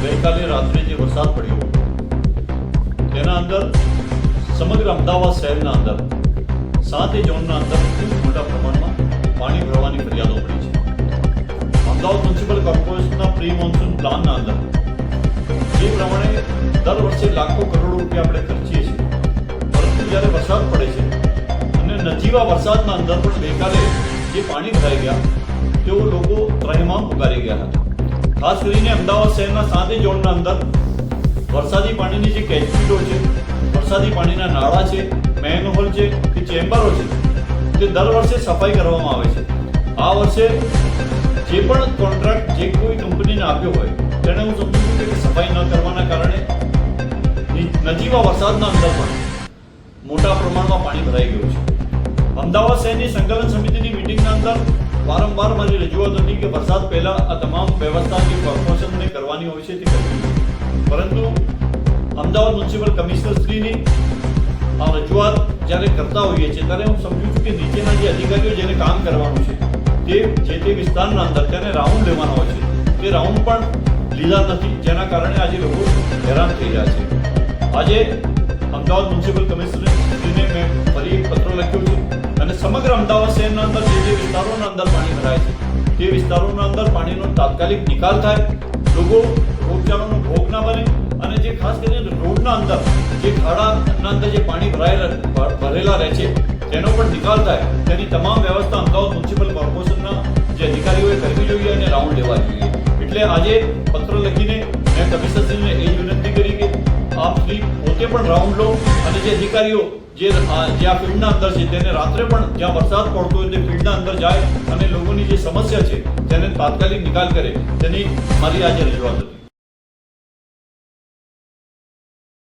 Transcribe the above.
ગઈકાલે રાત્રે જે વરસાદ પડ્યો તેના અંદર સમગ્ર અમદાવાદ શહેરના અંદર 7 ઝોનના અંદર ખૂબ મોટા પ્રમાણમાં પાણી ભરવાની ફરિયાદો મળી છે. અમદાવાદ મ્યુનિસિપલ કોર્પોરેશનના પ્રી મોન્સૂન પ્લાનના અંદર જે પ્રમાણે દર વર્ષે લાખો કરોડો રૂપિયા આપણે ખર્ચીએ છીએ, પરંતુ જ્યારે વરસાદ પડે છે અને નજીવા વરસાદના અંદર પણ ગઈકાલે જે પાણી ભરાઈ ગયા તેઓ લોકો ત્રાહિમામ પુકારી ગયા હતા. ખાસ કરીને અમદાવાદ શહેરના 7 ઝોનના અંદર વરસાદી પાણીની જે કેચમેન્ટો છે, વરસાદી પાણીના નાળા છે, મેનહોલ છે કે ચેમ્બરો છે, તે દર વર્ષે સફાઈ કરવામાં આવે છે. આ વર્ષે જે પણ કોન્ટ્રાક્ટ જે કોઈ કંપનીને આપ્યો હોય તેણે હું સમજુ છું કે સફાઈ ન કરવાના કારણે નજીવા વરસાદના અંદર પણ મોટા પ્રમાણમાં પાણી ભરાઈ ગયું છે. અમદાવાદ શહેરની સંકલન સમિતિની મિટિંગના અંદર વારંવાર મારી રજૂઆત હતી કે વરસાદ પહેલા આ તમામ વ્યવસ્થા જે કોર્પોરેશનને કરવાની હોય છે તે કરવી જોઈએ, પરંતુ અમદાવાદ મ્યુનિસિપલ કમિશનર શ્રીની આ રજૂઆત જ્યારે કરતા હોઈએ છીએ ત્યારે હું સમજુ છું કે નીચેના જે અધિકારીઓ જેને કામ કરવાનું છે તે જે વિસ્તારના અંદર તેને રાઉન્ડ લેવાના હોય છે, તે રાઉન્ડ પણ લીધા નથી, જેના કારણે આજે લોકો હેરાન થઈ રહ્યા છે. આજે અમદાવાદ મ્યુનિસિપલ કમિશનરશ્રીને મેં ફરી એક પત્ર લખ્યો છે અને સમગ્ર અમદાવાદ શહેરના અંદર જે વિસ્તારોના અંદર પાણી ભરાય છે તે વિસ્તારોના અંદર પાણીનો તાત્કાલિક નિકાલ થાય, લોકો રોગચાળાનો ભોગ ના બને અને જે ખાસ કરીને રોડના અંદર જે ખાડાના અંદર જે પાણી ભરેલા રહે છે તેનો પણ નિકાલ થાય, તેની તમામ વ્યવસ્થા અમદાવાદ મ્યુનિસિપલ કોર્પોરેશનના જે અધિકારીઓએ કરવી જોઈએ અને રાઉન્ડ લેવા જોઈએ. એટલે આજે પત્ર લખીને મેં કમિશનરશ્રીને એ વિનંતી કરી કે આપ શ્રી પોતે પણ રાઉન્ડ લો અને જે અધિકારીઓ જે આ ફિલ્ડના અંદર છે તેને રાત્રે પણ જ્યાં વરસાદ પડતો હોય તે ફિલ્ડના અંદર જાય અને લોકોની જે સમસ્યા છે તેને તાત્કાલિક નિકાલ કરે, તેની મારી આજે રજૂઆત હતી.